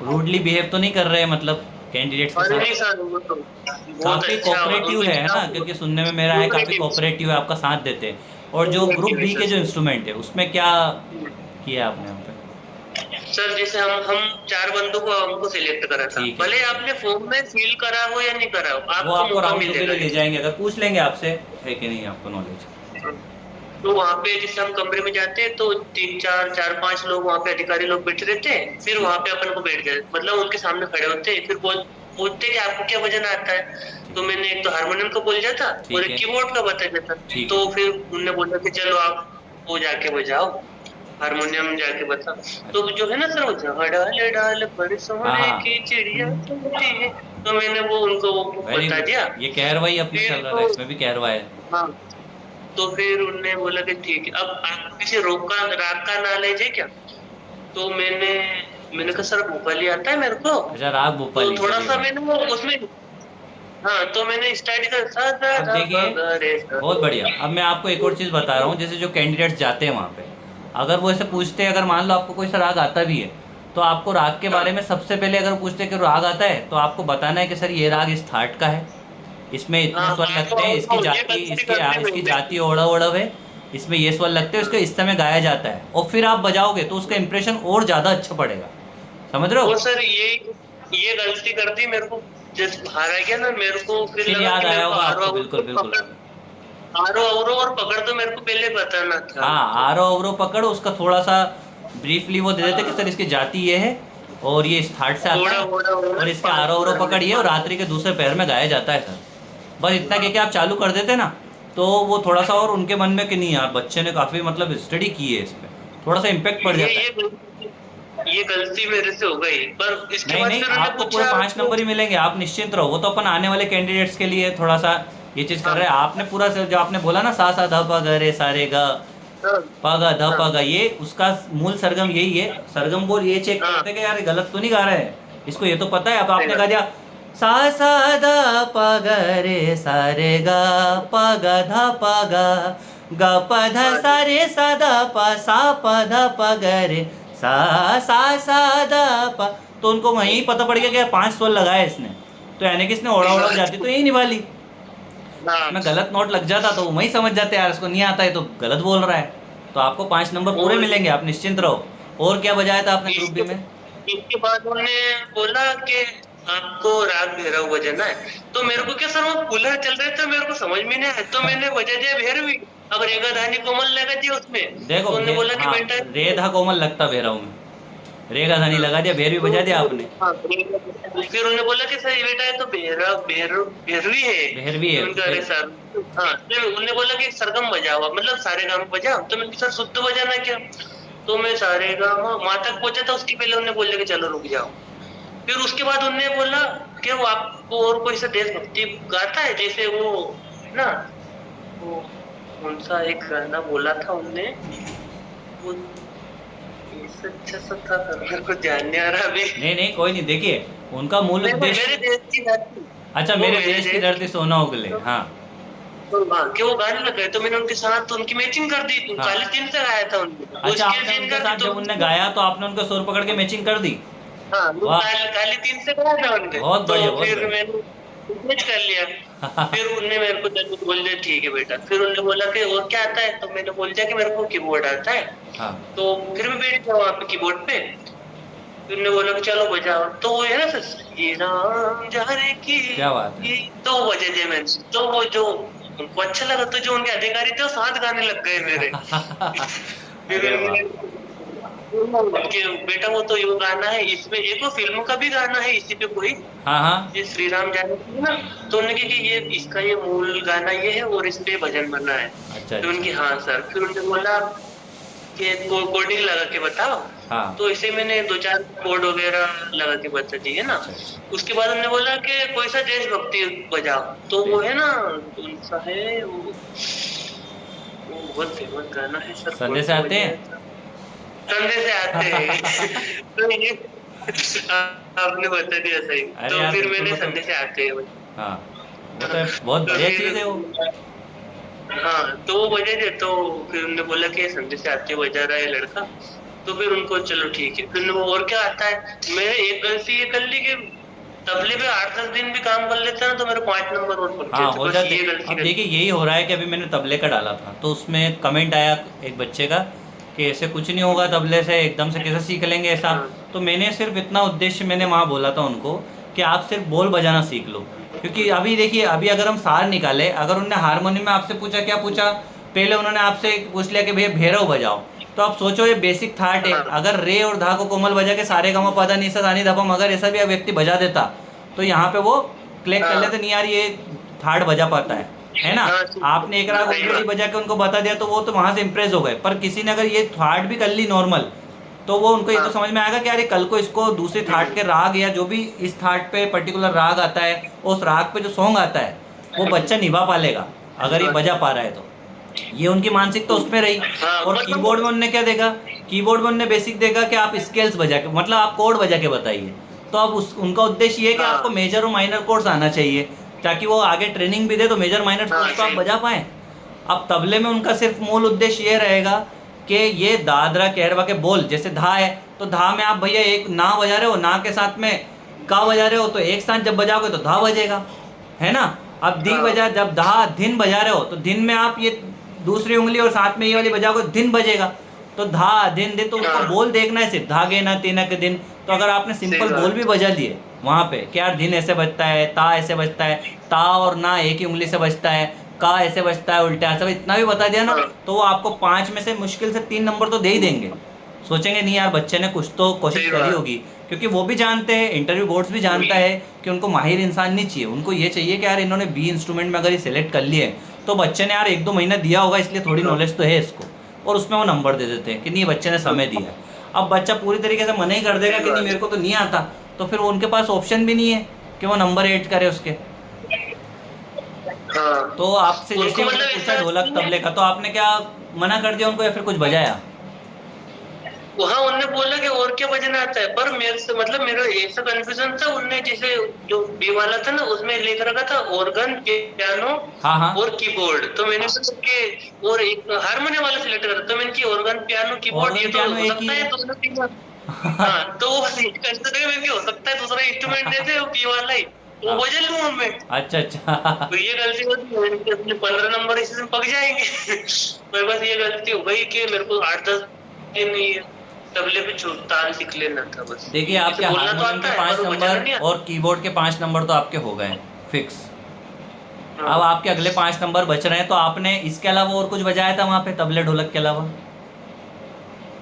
रूडली बिहेव तो नहीं कर रहे हैं, मतलब कैंडिडेट्स के और साथ नहीं सर वो तो बहुत काफ़ी अच्छा कोऑपरेटिव उनके है ना, क्योंकि सुनने में मेरा है काफ़ी कोऑपरेटिव है, आपका साथ देते हैं। और जो ग्रुप बी के जो सर। इंस्ट्रूमेंट है उसमें क्या किया आपने यहाँ पे? सर जैसे हम चार बंदों को हमको सिलेक्ट करा था, ठीक है भले ठीक है। आपने फॉर्म में फिल करा हो या नहीं करा हो वो आपको आपको मौका राउंड टू के मिलेगा लिए ले ये। जाएंगे, अगर पूछ लेंगे आपसे है कि नहीं आपको नॉलेज। तो वहाँ पे जैसे हम कमरे में जाते हैं तो तीन चार चार पांच लोग वहाँ पे अधिकारी लोग बैठे रहते हैं, फिर ठीक वहाँ है पे अपन को बैठ जाए मतलब उनके सामने खड़े होते हैं, फिर पूछते कि आपको क्या वजन आता है। ठीक तो मैंने एक तो हारमोनियम का बोल जाता और ठीक एक है कीबोर्ड का बता देता। ठीक तो है। फिर उनने बोला कि चलो आप वो जाके बजाओ, हारमोनियम जाके बता। तो अच्छा। जो है ना सर वो जहाँ डाले डाल बड़े हाँ सोने हाँ, की चिड़िया चुनती है, तो मैंने वो उनको वो वेरी बता गुड। दिया। ये कहरवाई अपने फिर चल रहा था, तो इसमें भी कहरवा है। हाँ, तो फिर उनने बोला कि ठीक है अब आपको किसी राग का नॉलेज है क्या? तो मैंने मैंने अच्छा कहा सर भोपाली आता है मेरे को। अच्छा, राग तो भोपाली, थोड़ा चलिए सा बढ़िया। मैंने वो उसमें हाँ तो मैंने स्टार्ट कर सा धा अब धा देखिए, प ग रे सा। बहुत बढ़िया। अब मैं आपको एक और चीज़ बता रहा हूँ, जैसे जो कैंडिडेट्स जाते हैं वहाँ पे, अगर वो ऐसे पूछते हैं, अगर मान लो आपको कोई सा राग आता भी है, तो आपको राग के हाँ बारे में सबसे पहले अगर पूछते हैं कि राग आता है, तो आपको बताना है कि सर ये राग इस थाट का है, इसमें इतने हाँ स्वर लगते हैं, इसकी ये जाति गलती इसकी करते इसकी मैंने। जाति ओढ़व ओढ़व है, इसमें ये स्वर लगते हैं, उसको इस समय गाया जाता है, और फिर आप बजाओगे तो उसका इंप्रेशन और ज़्यादा अच्छा पड़ेगा। समझ रहे वो हो। सर ये गलती कर दी मेरे को, जब बाहर आ गया ना मेरे को फिर फिर लगा याद कि मेरे आया को होगा आरो आपको, अवरो बिल्कुल बिल्कुल। पकड़, आरो अवरो और पकड़ तो मेरे को पहले बताना था हाँ, उनको। आरो अवरो पकड़ो, उसका थोड़ा सा ब्रीफली वो दे देते कि सर इसकी जाति ये है और ये इस थाट से आता ओड़ा है, ओड़ा ओड़ा और इसके पाँच आरो अवरो ओड़ा में पकड़िए और पाँच। रात्रि के दूसरे पैर में गाया जाता है सर। बस इतना कह के आप चालू कर देते ना, तो वो थोड़ा सा और उनके मन में कि नहीं यार बच्चे ने काफ़ी मतलब स्टडी की है इस पर, थोड़ा सा इम्पेक्ट पड़ ये जाता है। ये गलती ये गलती मेरे से हो गई, पर इसके नहीं बाद नहीं, फिर उन्होंने आपको पूरे पूछा 5 नंबर ही मिलेंगे, आप निश्चिंत रहो। वो तो अपन आने वाले कैंडिडेट्स के लिए थोड़ा सा ये चीज़ कर हाँ रहे हैं। आपने पूरा जो आपने बोला ना सा सा ध प ग रे सा रे ग हाँ पगा ध हाँ पगा, ये उसका मूल सरगम यही है। सरगम बोल ये चेक हाँ करते कि यार ये गलत तो नहीं गा रहे हैं, इसको ये तो पता है। अब सही आपने गा बात। दिया सा सा द प ग रे सा रे ग प ग ध प ग ग प ध हाँ सा रे सा द प सा प ध प ग रे सा सा सा द प, तो उनको वहीं पता पड़ गया कि 5 स्वर लगाए इसने, तो यानी कि इसने ओढ़ा सही ओढ़ा बात। जाती तो यही निभा ली। हाँ इसमें गलत नोट लग जाता तो वही समझ जाते यार इसको नहीं आता है तो गलत बोल रहा है। तो आपको 5 नंबर पूरे और मिलेंगे, आप निश्चिंत रहो। और क्या बजाया था आपने ग्रुप बी इसके में? इसके बाद उन्होंने बोला कि आपको राग भैरव बजाना है। तो मेरे अच्छा को क्या सर वो कूलर चल रहे थे मेरे को समझ में नहीं आया, तो मैंने बजा दिया भैरवी। अब रेगा धानी कोमल लगा दिया उसमें। देखो तो उन्होंने बोला कि हाँ, बेटा रे धा कोमल लगता भैरव में, रे का धनी हाँ, लगा दिया, भैरवी बजा दिया आपने। हाँ, फिर उन्होंने बोला कि सर ये बेटा है तो भैरवी है। भैरवी है उनका अरे फिर। सर हाँ, फिर उन्होंने बोला कि सरगम बजाओ मतलब सारे गाँव बजाओ। तो मैंने कहा, सर शुद्ध बजाना क्या? तो मैं सारे गाँव वहां तक पहुंचा था, उसके पहले उन्होंने बोला कि चलो रुक जाओ। फिर उसके बाद उन्होंने बोला कि वो आपको और कोई सा देशभक्ति गाता है, जैसे वो है ना वो कौन सा एक गाना बोला था उनने, वो ऐसा अच्छा सा था सर, मेरे को ध्यान नहीं आ रहा अभी। नहीं नहीं, कोई नहीं, देखिए उनका मूल मेरे उद्देश्य। देश की धरती, अच्छा, वो मेरे मेरे देश की देश धरती सोना उगले, तो, हाँ हाँ कि वो गाने लग गए तो मैंने उनके साथ उनकी मैचिंग कर दी, हाँ। काली तीन से गाया था उनने, वो अच्छा, स्केल आपने चेंज उनके कर दी साथ तो जब उनने गाया तो आपने उनका सुर पकड़ के मैचिंग कर दी। हाँ वो वाह, काली तीन से गाया था उनने। बहुत तो बढ़िया बहुत फिर बढ़िया। मैंने मैच कर लिया। फिर उनने मेरे को जब बोल दिया ठीक है बेटा, फिर उन्होंने बोला कि और क्या आता है? तो मैंने बोल दिया कि मेरे को कीबोर्ड आता है। हाँ, तो फिर मैं बैठ गया वहां पे कीबोर्ड पे। फिर उन्होंने बोला कि चलो बजाओ, तो वो है ना सर ये राम जा रे की क्या बात है। ये, तो वो बजा दिया मैंने। तो वो जो उनको अच्छा लगा, तो जो उनके अधिकारी थे वो साथ गाने लग गए मेरे। फिर अरे वाह। कि बेटा वो तो ये गाना है, इसमें एक वो फिल्म का भी गाना है इसी पे कोई, हाँ हाँ। ये श्री राम जानकी है ना। तो उन्होंने कहा कि ये इसका ये मूल गाना ये है और इस पे भजन बना है। अच्छा तो अच्छा। उनकी हाँ सर, फिर उन्होंने बोला कि कोडिंग लगा के बताओ। हाँ। तो इसे मैंने दो चार कोड वगैरह लगा के बता दिए ना। अच्छा अच्छा। उसके बाद उन्होंने बोला कि कोई सा देशभक्ति बजाओ। तो वो देश। है ना, कौन सा है वो बहुत फेमस गाना है सर, कौन संदेश सा आते बजाया हैं। था। कंधे से आते हैं। तो ये आपने बता दिया सही। अरे तो यार फिर बिल्कुल मैंने मतलब। संदेश से आते हैं हाँ, वो तो बहुत तो बढ़िया फिर चीज़ है वो। हाँ, तो वो बजे थे। तो फिर उन्होंने बोला कि संदेश से आते बजा रहा है लड़का। तो फिर उनको चलो ठीक है। फिर वो और क्या आता है, मैंने एक गलती ये कर ली कि तबले पे 8-10 दिन भी काम कर लेता ना तो मेरे 5 नंबर और पड़ हाँ, जाते, हो बस जाते। ये गलती अब कर। देखिए यही हो रहा है कि अभी मैंने तबले का डाला था तो उसमें कमेंट आया एक बच्चे का कि ऐसे कुछ नहीं होगा, तबले से एकदम से कैसे सीख लेंगे ऐसा। हाँ तो मैंने सिर्फ इतना उद्देश्य मैंने वहाँ बोला था उनको कि आप सिर्फ बोल बजाना सीख लो। क्योंकि अभी देखिए, अभी अगर हम सार निकाले, अगर उनने हारमोनियम में आपसे पूछा, क्या पूछा, पहले उन्होंने आपसे पूछ लिया कि भैया भैरव बजाओ। तो आप सोचो ये बेसिक थाट है, हाँ अगर रे और धा को कोमल बजा के सारे गमा पदा नी सा धा नी धा पा अगर ऐसा भी व्यक्ति बजा देता तो यहाँ पे वो क्लिक कर लेते, हाँ नहीं यार ये थाट बजा पाता है ना। हाँ, आपने एक राग सही ऑलरेडी बात। बजा के उनको बता दिया तो वो तो वहां से इंप्रेस हो गए। पर किसी ने अगर ये थाट भी कर ली नॉर्मल, तो वो उनको ये तो हाँ समझ में आएगा कि यार ये कल को इसको दूसरे थाट के राग या जो भी इस थाट पे पर्टिकुलर राग आता है, उस राग पे जो सॉन्ग आता है वो बच्चा निभा पालेगा अगर ये बजा पा रहा है तो। ये उनकी मानसिकता उस पे रही। हाँ और कीबोर्ड में मतलब उनने क्या देखा, कीबोर्ड में उनने बेसिक देखा कि आप स्केल्स बजा के, मतलब आप कोड बजा के बताइए। तो अब उस उनका उद्देश्य ये है कि आपको हाँ मेजर और माइनर कोड्स आना चाहिए ताकि वो आगे ट्रेनिंग भी दे तो मेजर माइनर हाँ कोड्स तो आप सही। बजा पाएँ। अब तबले में उनका सिर्फ मूल उद्देश्य ये रहेगा कि ये दादरा कहरवा के बोल, जैसे धा है तो धा में आप भैया एक ना बजा रहे हो, ना के साथ में का बजा रहे हो, तो एक साथ जब बजाओगे तो धा बजेगा, है ना। अब दी हाँ बजा, जब धा धिन बजा रहे हो तो धिन में आप ये दूसरी उंगली और साथ में ये वाली बजाओगे धिन बजेगा। तो धा धिन दिन, तो उसको हाँ बोल देखना है सिर्फ, धागे ना तेना के दिन। तो अगर आपने सही सिंपल बोल भी बात। बजा दिए वहाँ पे कि यार धिन ऐसे बजता है, ता ऐसे बजता है, ता और ना एक ही उंगली से बजता है, का ऐसे बजता है उल्टा, ऐसा इतना भी बता दिया ना, हाँ तो वो आपको 5 में से मुश्किल से 3 नंबर तो दे ही देंगे। सोचेंगे नहीं यार बच्चे ने कुछ तो कोशिश सही करी बात। होगी। क्योंकि वो भी जानते हैं, इंटरव्यू बोर्ड्स भी जानता है कि उनको माहिर इंसान नहीं चाहिए, उनको ये चाहिए कि यार इन्होंने बी इंस्ट्रूमेंट में अगर ये सेलेक्ट कर लिए तो बच्चे ने यार 1-2 महीना दिया होगा इसलिए थोड़ी हाँ नॉलेज तो है इसको, और उसमें वो नंबर दे देते हैं कि नहीं बच्चे ने समय दिया है। अब बच्चा पूरी तरीके से मना ही कर देगा सही कि नहीं बात। मेरे को तो नहीं आता, तो फिर उनके पास ऑप्शन भी नहीं है कि वो नंबर ऐड करे उसके। हाँ तो आपसे जैसे उनको ही उन्होंने मतलब पूछा ऐसा ढोलक नहीं तबले है। का, तो आपने क्या मना कर दिया उनको या फिर कुछ बजाया? वहाँ उनने बोला कि और क्या बजना आता है, पर मेरे से मतलब मेरा ऐसा कंफ्यूजन था। उनने जैसे जो बी वाला था ना उसमें लिख रखा था ऑर्गन, पियानो हाँ हाँ। और कीबोर्ड। तो मैंने सोचा कि और एक हारमोनियम वाला सिलेक्ट करा, तो मैंने की ऑर्गन, पियानो, कीबोर्ड ये ऑर्गन तो पियानो हो एक ही सकता है है। दोनों तीन। हाँ तो वो कंसिडर में भी हो सकता है दूसरा इंस्ट्रूमेंट दे दे वो पी वाला ही, वो हाँ। बजा लूँ मैं। अच्छा अच्छा। तो ये गलती होती है कि अपने 15 नंबर इसी में पक जाएंगे। मेरे पास ये गलती हो गई कि मेरे को 8-10 दिन नहीं है तबले पे ताल सीख लेना था बस। देखिए इसे आपके बोलना तो हारमोनियम आता के है 5 पर वो बजाना नंबर नहीं और कीबोर्ड के 5 नंबर तो आपके हो गए फिक्स। आता। अब आपके अगले 5 नंबर बच रहे हैं, तो आपने इसके अलावा और कुछ बजाया था वहाँ पे तबले ढोलक के अलावा?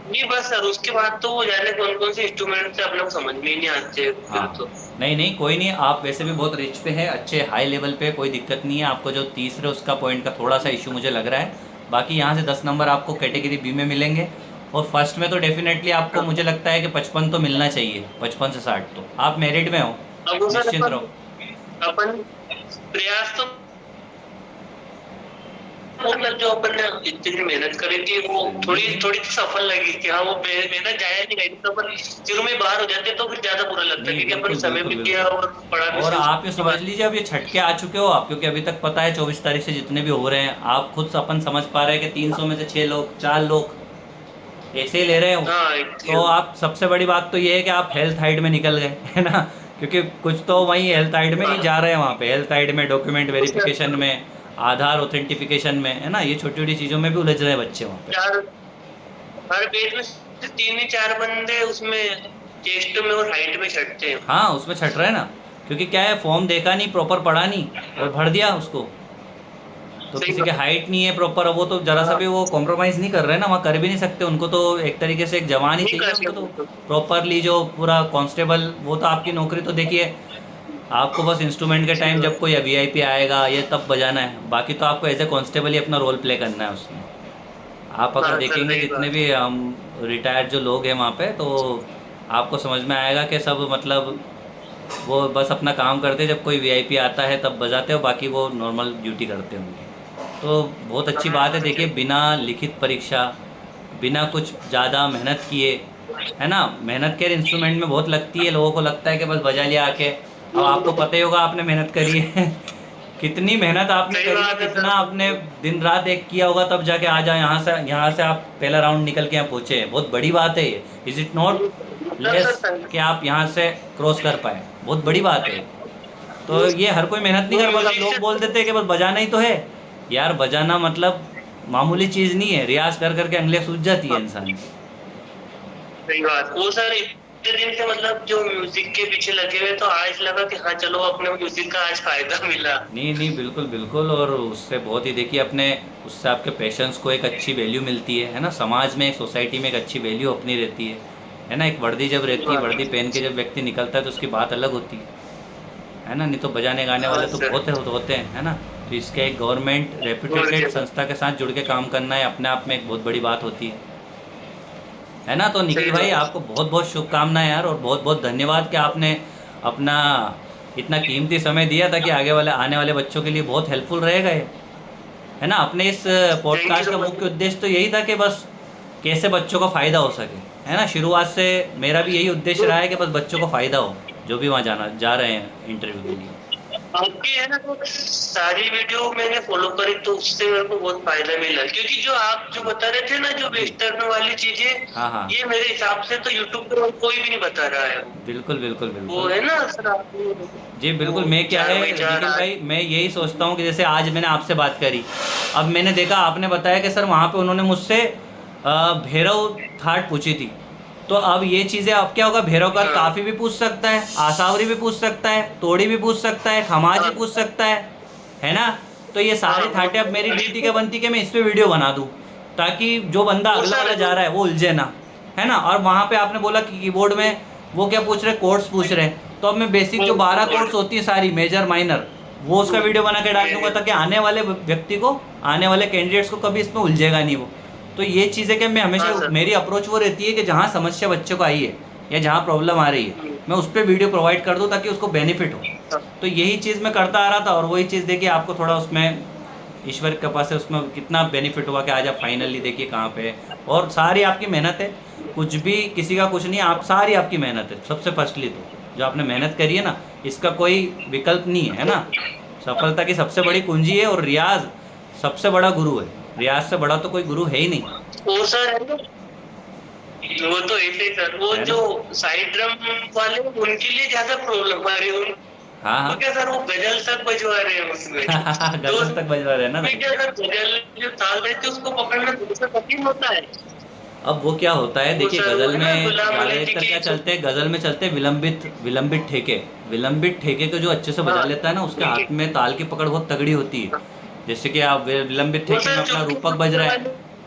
नहीं बस सर, उसके बाद तो वो जाने कौन कौन से इंस्ट्रूमेंट से अपने को समझ में ही नहीं आते फिर हाँ। तो। नहीं नहीं कोई नहीं, आप वैसे भी बहुत रिच पे है, अच्छे हाई लेवल पे, कोई दिक्कत नहीं है। आपको जो तीसरे उसका पॉइंट का थोड़ा सा इशू मुझे लग रहा है, बाकी यहाँ से 10 नंबर आपको कैटेगरी बी में मिलेंगे। और फर्स्ट में तो डेफिनेटली आपको हाँ। मुझे लगता है कि 55 तो मिलना चाहिए, 55 से 60 तो आप मेरिट में हो, अब वो सर निश्चिंत रहो। अपन प्रयास तो मतलब जो अपन ने इतनी मेहनत करी थी वो थोड़ी थोड़ी तो सफल लगी कि हाँ वो मेहनत जाया नहीं गई। तो अपन शुरू में बाहर हो जाते तो फिर ज्यादा बुरा लगता नहीं क्योंकि अपन बिल्कुल समय बिल्कुल भी दिया बिल्कुल। और पढ़ा भी और सही आप ये उसके समझ बाद। लीजिए अब ये छटके आ चुके हो आप, क्योंकि अभी तक पता है 24 तारीख से जितने भी हो रहे हैं आप खुद से अपन समझ पा रहे हैं कि 300 में से 6 लोग 4 लोग ऐसे ही ले रहे हो। हाँ तो आप सबसे बड़ी बात तो ये है कि आप हेल्थ हाइड में निकल गए है ना, क्योंकि कुछ तो वही हेल्थ हाइड में ही जा रहे हैं वहाँ पे, हेल्थ हाइड में, डॉक्यूमेंट वेरिफिकेशन में, आधार ऑथेंटिफिकेशन में, है ना, ये छोटी छोटी चीज़ों में भी उलझ रहे हैं बच्चे वहाँ पे। चार हर पेज में से 3 ही 4 बंदे उसमें चेस्ट में और हाइट में छटते हैं। हाँ उसमें छट रहे हैं ना, क्योंकि क्या है फॉर्म देखा नहीं, प्रॉपर पढ़ा नहीं और भर दिया उसको। तो सही किसी के बात। हाइट नहीं है प्रॉपर, वो तो जरा सा हाँ, भी वो कॉम्प्रोमाइज़ नहीं कर रहे हैं ना, वहाँ कर भी नहीं सकते। उनको तो एक तरीके से एक जवान ही नहीं चाहिए, कर उनको तो सकते। प्रॉपरली जो पूरा कांस्टेबल, वो तो आपकी नौकरी तो देखिए, आपको बस इंस्ट्रूमेंट के सही टाइम जब बात। कोई वीआईपी आएगा ये तब बजाना है, बाकी तो आपको एज ए कांस्टेबल ही अपना रोल प्ले करना है उसमें। आप अगर हाँ सर, देखेंगे सही जितने बात। भी हम रिटायर्ड जो लोग हैं वहाँ पे, तो आपको समझ में आएगा कि सब मतलब वो बस अपना काम करते हैं, जब कोई वीआईपी आता है तब बजाते हो, बाकी वो नॉर्मल ड्यूटी करते हैं उनकी। तो बहुत अच्छी बात है, हाँ देखिए सर। बिना लिखित परीक्षा, बिना कुछ ज़्यादा मेहनत किए, है ना। मेहनत केयर इंस्ट्रूमेंट में बहुत लगती है, लोगों को लगता है कि बस बजा लिया आके। अब आपको पता ही होगा, आपने मेहनत करी है कितनी मेहनत आपने सही करी है, बात है कितना आपने सर। दिन रात एक किया होगा, तब जाके आज यहाँ से आप पहला राउंड निकल के यहाँ पहुँचे हैं। बहुत बड़ी बात है ये, is it not sir less, sir sir, कि आप यहाँ से क्रॉस कर पाए, बहुत बड़ी बात है। तो वो ये हर कोई मेहनत नहीं वो कर पाता। म्यूजिक लोग से बोल देते हैं कि बस बजाना ही तो है। यार बजाना मतलब मामूली चीज़ नहीं है, रियाज कर करके अंगलियाँ सूझ जाती है इंसान की। सही बात। वो सर इतने दिन से मतलब जो म्यूजिक के पीछे लगे हुए, तो आज लगा कि हाँ चलो अपने म्यूजिक का आज फायदा मिला। नहीं नहीं, बिल्कुल बिल्कुल। और उससे बहुत ही देखिए अपने, उससे आपके पेशेंस को एक अच्छी वैल्यू मिलती है ना। समाज में, एक सोसाइटी में एक अच्छी वैल्यू अपनी रहती है ना। एक वर्दी जब रहती है, वर्दी पहन के जब व्यक्ति निकलता है तो उसकी बात अलग होती है ना। नहीं तो बजाने गाने हाँ वाले तो सर। बहुत होते हैं, है ना। तो इसके एक गवर्नमेंट और रेप्यूटेटेड क्या सर। संस्था के साथ जुड़ के काम करना है अपने आप में एक बहुत बड़ी बात होती है ना। तो निखिल सही भाई, बात। आपको बहुत बहुत शुभकामनाएं यार, और बहुत बहुत धन्यवाद कि आपने अपना इतना कीमती समय दिया, ताकि आगे वाले आने वाले बच्चों के लिए बहुत हेल्पफुल रहेगा ये, है ना। अपने इस थैंक यू पॉडकास्ट सो का मच। मुख्य उद्देश्य तो यही था कि बस कैसे बच्चों को फ़ायदा हो सके, है ना। शुरुआत से मेरा भी यही उद्देश्य रहा है कि बस बच्चों को फ़ायदा हो, जो भी वहाँ जा रहे हैं इंटरव्यू के लिए। आपकी है ना वो सारी वीडियो मैंने फॉलो करी, तो उससे मेरे को बहुत फायदा मिला, क्योंकि जो आप जो बता रहे थे ना, जो जी। वेस्टर्न वाली चीजें, हाँ हाँ, ये मेरे हिसाब से तो यूट्यूब पर कोई भी नहीं बता रहा है। बिल्कुल बिल्कुल वो बिल्कुल। है ना सर, आपने जी वो बिल्कुल। मैं क्या चार बाई है चार निखिल आज। भाई, मैं यही सोचता हूँ कि जैसे आज मैंने आपसे बात करी, अब मैंने देखा आपने बताया कि सर वहाँ पे उन्होंने मुझसे भैरव थाट पूछी थी। तो अब ये चीज़ें, अब क्या होगा, भैरव का हाँ काफ़ी भी पूछ सकता है, आसावरी भी पूछ सकता है, तोड़ी भी पूछ सकता है, खमाज भी हाँ पूछ सकता है ना। तो ये हाँ। सारी थाटें अब मेरी ड्यूटी क्या बिल्कुल। बनती है कि मैं इस पर वीडियो बना दूँ, ताकि जो बंदा वो अगला वाला सर जा रहा है वो उलझे ना, है ना। और वहाँ पे आपने बोला कि कीबोर्ड में वो क्या पूछ रहे, कोड्स पूछ रहे हैं, तो अब मैं बेसिक जो 12 कोड्स होती है सारी मेजर माइनर, वो उसका वीडियो बना के डाल दूंगा, ताकि आने वाले व्यक्ति को, आने वाले कैंडिडेट्स को कभी इसमें उलझेगा नहीं वो। तो ये चीज़ें क्या, मैं हमेशा, हाँ सर। मेरी अप्रोच वो रहती है कि जहाँ समस्या बच्चे को आई है या जहाँ प्रॉब्लम आ रही है, मैं उस पर वीडियो प्रोवाइड कर दूँ ताकि उसको बेनिफिट हो। तो यही चीज़ मैं करता आ रहा था, और वही चीज़ देखिए आपको थोड़ा उसमें ईश्वर की कृपा से उसमें कितना बेनिफिट हुआ कि आज आप फाइनली देखिए कहाँ पे है। और सारी आपकी मेहनत है, कुछ भी किसी का कुछ नहीं, आप सारी आपकी मेहनत है। सबसे फर्स्टली तो जो आपने मेहनत करी है ना, इसका कोई विकल्प नहीं है ना। सफलता की सबसे बड़ी कुंजी है, और रियाज सबसे बड़ा गुरु है। रियाज से बड़ा तो कोई गुरु है ही नहीं, वो सर है ना, वो तो ऐसे ही सर, वो है जो ना। साइड ड्रम वाले, उनके लिए ज्यादा प्रॉब्लम आ रही है। हाँ तो हाँ क्या सर, वो गजल तक बजवा रहे हैं उसमें। तो गजल तक बजवा रहे हैं ना। उसमें क्या सर, गजल जो ताल रहती है उसको पकड़ना थोड़ा सा कठिन होता है। अब वो क्या होता है, वो देखिए सर वो गज़ल है ना, में गुलाम अली जी ज़्यादातर की क्या चलते हैं, गज़ल में चलते हैं विलंबित विलंबित ठेके। विलंबित ठेके को जो अच्छे से बजा हाँ लेता है ना, उसके उनकी। हाथ में ताल की पकड़ बहुत तगड़ी होती है। जैसे कि आप विलंबित वो ठेके में सर अपना जो रूपक बज रहा है,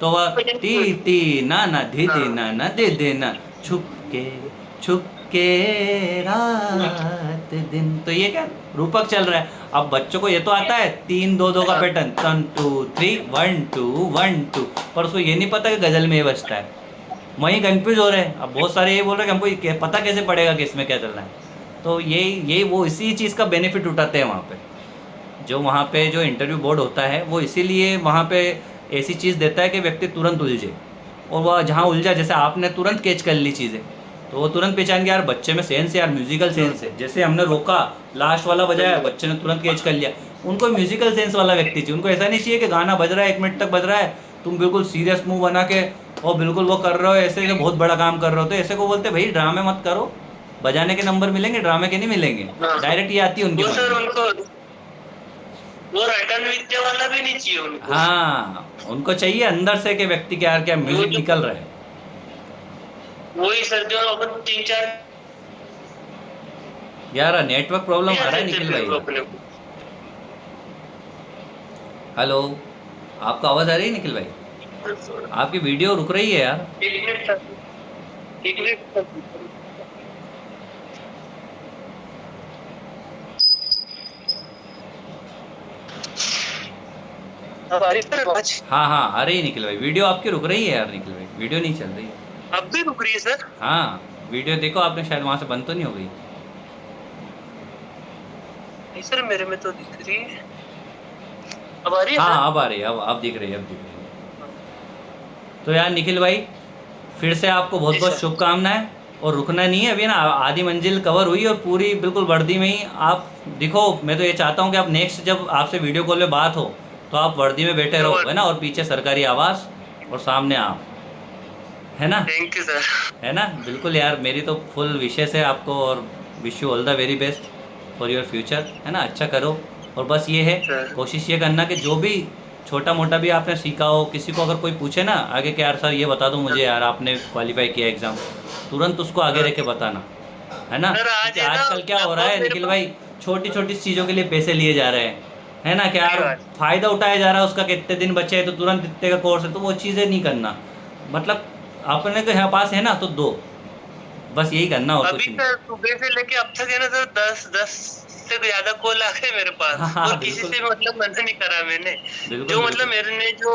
तो वह ती ती ना धी दी हाँ ना दे देना, छुप के रात दिन, तो ये क्या रूपक चल रहा है। अब बच्चों को ये तो आता है 3 2 2 का हाँ पैटर्न, 1 2 3 1 2 1 2, पर उसको ये नहीं पता कि गज़ल में ये बजता है। वहीं कंफ्यूज हो रहे हैं। अब बहुत सारे ये बोल रहे हैं कि हमको ये पता कैसे पड़ेगा कि इसमें क्या चल रहा है। तो यही वो इसी चीज़ का बेनिफिट उठाते हैं वहाँ पे। जो वहाँ पे जो इंटरव्यू बोर्ड होता है, वो इसीलिए वहाँ पे ऐसी चीज़ देता है कि व्यक्ति तुरंत उलझे, और वह जहाँ उलझा, जैसे आपने तुरंत कैच कर ली चीज़ें, तो वो तुरंत पहचान गया, यार बच्चे में सेंस है, यार म्यूजिकल सेंस है। जैसे हमने रोका, लास्ट वाला बजाया, बच्चे ने तुरंत कैच कर लिया। उनको म्यूजिकल सेंस वाला व्यक्ति चाहिए। उनको ऐसा नहीं चाहिए कि गाना बज रहा है 1 मिनट तक बज रहा है, तुम बिल्कुल सीरियस मुंह बना के और बिल्कुल वो कर रहे हो ऐसे कि बहुत बड़ा काम कर रहे हो। तो ऐसे को बोलते भाई ड्रामे मत करो, बजाने के नंबर मिलेंगे, ड्रामे के नहीं मिलेंगे। हाँ। डायरेक्ट ये आती है उनके वो मन सर में। उनको वो रटन विद्या वाला भी नहीं चाहिए उनको। हाँ, उनको चाहिए अंदर से कि व्यक्ति के यार क्या वो म्यूजिक जो निकल रहा है। वही सर, जो अपन 3 4 यार नेटवर्क प्रॉब्लम आ रहा है देते निखिल थे भाई। वो अपने को। हेलो, आपको आवाज़ आ रही है निखिल भाई? आपकी वीडियो रुक रही है यार। एक मिनट सर, एक मिनट सर। अब आ रही है सर आवाज? हाँ हाँ आ रही है निखिल भाई, वीडियो आपकी रुक रही है यार निखिल भाई, वीडियो नहीं चल रही है। अब भी रुक रही है सर? हाँ, वीडियो देखो आपने, शायद वहाँ से बंद तो नहीं हो गई। नहीं सर, मेरे में तो दिख रही है। अब आ रही है सर? हाँ अब आ रही है, अब दिख रही है, अब दिख रही है। तो यार निखिल भाई, फिर से आपको बहुत जी बहुत सर। शुभकामनाएं। और रुकना नहीं है अभी ना, आधी मंजिल कवर हुई और पूरी बिल्कुल वर्दी में ही आप दिखो। मैं तो ये चाहता हूँ कि आप नेक्स्ट जब आपसे वीडियो कॉल पे बात हो तो आप वर्दी में बैठे रहो, है ना, और पीछे सरकारी आवास और सामने आप, है ना? Thank you sir. है ना, बिल्कुल यार, मेरी तो फुल विशेष है आपको, और wish you all the very best for your future, है ना? अच्छा करो। और बस ये है, सर। कोशिश ये करना कि जो भी छोटा मोटा भी आपने सीखा हो, किसी को अगर कोई पूछे ना आगे कि यार सर ये बता दो मुझे, यार आपने क्वालिफाई किया एग्ज़ाम, तुरंत उसको आगे रह के बताना, है ना? सर, आज क्योंकि है ना, आजकल क्या हो रहा है मेरे निखिल पास- भाई, छोटी छोटी चीज़ों के लिए पैसे लिए जा रहे हैं, है ना? कि यार सही बात। फ़ायदा उठाया जा रहा है उसका कि इतने दिन बचे हैं तो तुरंत इतने का कोर्स है, तो वो चीज़ें नहीं करना। मतलब अपने के यहाँ पास है ना तो दो, बस यही करना और कुछ अभी नहीं। सर सुबह से लेके अब तक है ना सर, 10 से ज्यादा कॉल आ गए मेरे पास। हाँ, और किसी बिल्कुल। से मतलब मना नहीं करा मैंने। बिल्कुल, जो बिल्कुल। मतलब मेरे ने जो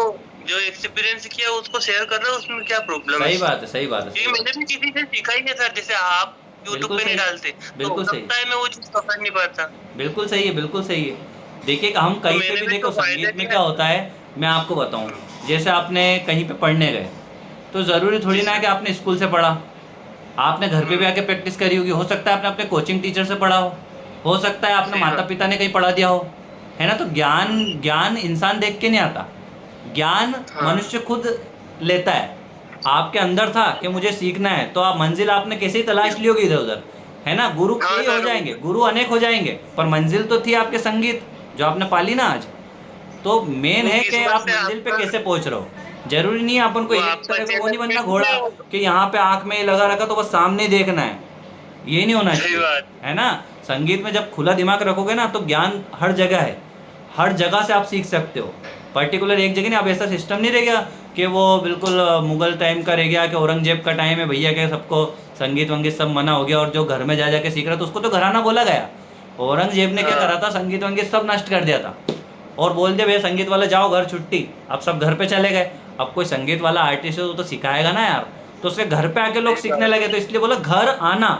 जो एक्सपीरियंस किया उसको शेयर कर रहा हूँ, उसमें क्या प्रॉब्लम है? सही बात है, सही बात है, क्योंकि सही बात मैंने भी किसी से सीखा ही है सर, जैसे आप यूट्यूब बिल्कुल पे नहीं सही, डालते, तो हो बिल्कुल सही, सकता है मैं वो चीज पकड़ नहीं पाता। बिल्कुल सही है, बिल्कुल सही है। देखिए हम तो कहीं से मैंने भी भी देखो, तो फायदा संगीत में किया। क्या होता है मैं आपको बताऊं, जैसे आपने कहीं पे पढ़ने गए तो ज़रूरी थोड़ी ना है कि आपने स्कूल से पढ़ा, आपने घर पे भी आके प्रैक्टिस करी होगी, हो सकता है आपने अपने कोचिंग टीचर से पढ़ा हो सकता है आपने सही माता बात। पिता ने कहीं पढ़ा दिया हो, है ना? तो ज्ञान ज्ञान इंसान देख के नहीं आता, ज्ञान हाँ। मनुष्य खुद लेता है। आपके अंदर था कि मुझे सीखना है, तो आप मंजिल आपने कैसे ही तलाश ली होगी इधर उधर, है ना? गुरु हाँ कई हो सर। जाएंगे, गुरु अनेक हो जाएंगे, पर मंजिल तो थी आपके संगीत जो आपने पाली ना आज। तो मेन वो है कि किस्मत आप से मंजिल पे आपका, कैसे पहुंच रहे हो। जरूरी नहीं है अपन को वो एक आपका तरह का वो चैनल नहीं बनना पे घोड़ा कि यहाँ पे आंख में ये लगा रखा तो बस सामने ही देखना है, ये नहीं होना सही चाहिए, बात। है ना? संगीत में जब खुला दिमाग रखोगे ना तो ज्ञान हर जगह है, हर जगह से आप सीख सकते हो। पर्टिकुलर एक जगह नहीं, अब ऐसा सिस्टम नहीं रह गया कि वो बिल्कुल मुगल टाइम का रह गया कि औरंगजेब का टाइम है भैया के सबको संगीत वंगीत सब मना हो गया, और जो घर में जा जाके सीख रहा था उसको तो घराना बोला गया। औरंगजेब ने क्या हाँ। करा था, संगीत वंगीत सब नष्ट कर दिया था और बोल दिया भैया संगीत वाले जाओ घर छुट्टी, अब सब घर पे चले गए। अब कोई संगीत वाला आर्टिस्ट है तो सिखाएगा ना यार, तो उसके घर पे आके लोग सीखने लगे, तो इसलिए बोला घर आना,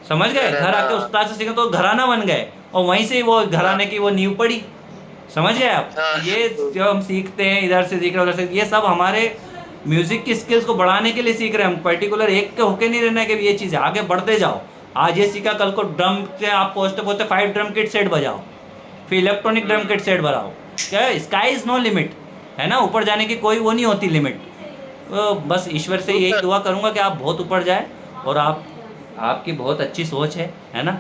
समझ गए? घर आके उस्ताद से सीखे तो घराना बन गए, और वहीं से ही वो घराने की वो नींव पड़ी, समझ गए आप? हाँ। ये जो हम सीखते हैं, इधर से सीख रहे उधर से, ये सब हमारे म्यूजिक की स्किल्स को बढ़ाने के लिए सीख रहे हैं हम। पर्टिकुलर एक के होके नहीं रहना है कि ये चीज़ है, आगे बढ़ते जाओ। आज ये सीखा, कल को ड्रम से आप पहुँचते पहुँचते 5 ड्रम किट सेट बजाओ, फिर इलेक्ट्रॉनिक ड्रम किट सेट बनाओ। क्या, स्काई इज़ नो लिमिट, है ना? ऊपर जाने की कोई वो नहीं होती लिमिट। तो बस ईश्वर से यही दुआ करूँगा कि आप बहुत ऊपर जाए, और आपकी बहुत अच्छी सोच है ना?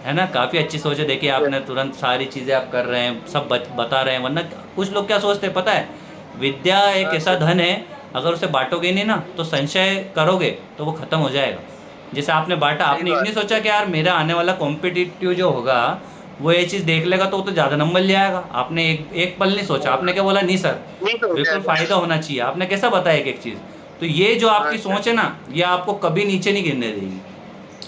है ना, काफ़ी अच्छी सोच है। देखिए आपने तुरंत सारी चीज़ें आप कर रहे हैं, सब बता रहे हैं, वरना कुछ लोग क्या सोचते हैं पता है, विद्या एक ऐसा धन है, अगर उसे बांटोगे नहीं ना तो संशय करोगे तो वो ख़त्म हो जाएगा। जैसे आपने बांटा, आपने ये नहीं सोचा कि यार मेरा आने वाला कॉम्पिटिटिव जो होगा वो ये चीज़ देख लेगा तो वो तो ज़्यादा नंबर ले आएगा, आपने एक पल नहीं सोचा, आपने क्या बोला, नहीं सर नहीं तो बिल्कुल फ़ायदा होना चाहिए, आपने कैसा बताया एक एक चीज़। तो ये जो आपकी अच्छा। सोच है ना, ये आपको कभी नीचे नहीं गिरने देगी,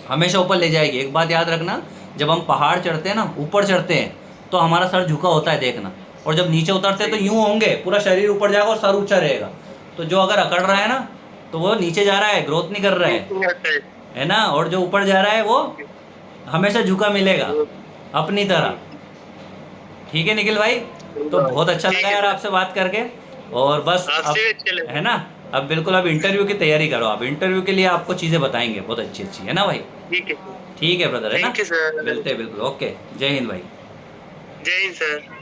हमेशा ऊपर ले जाएगी। एक बात याद रखना, जब हम पहाड़ चढ़ते हैं ना, ऊपर चढ़ते हैं तो हमारा सर झुका होता है देखना, और जब नीचे उतरते हैं तो यूँ होंगे, पूरा शरीर ऊपर जाएगा और सर ऊंचा रहेगा। तो जो अगर अकड़ रहा है ना तो वो नीचे जा रहा है, ग्रोथ नहीं कर रहा है ना? और जो ऊपर जा रहा है वो हमेशा झुका मिलेगा अपनी तरह। ठीक है निखिल भाई, तो बहुत अच्छा लगा यार आपसे बात करके, और बस अब, है ना, अब बिल्कुल अब इंटरव्यू की तैयारी करो, आप इंटरव्यू के लिए आपको चीज़ें बताएंगे बहुत अच्छी अच्छी, है ना भाई? ठीक है। ठीक है ब्रदर, है ना? Thank you sir. मिलते हैं बिल्कुल, ओके, जय हिंद भाई। जय हिंद सर।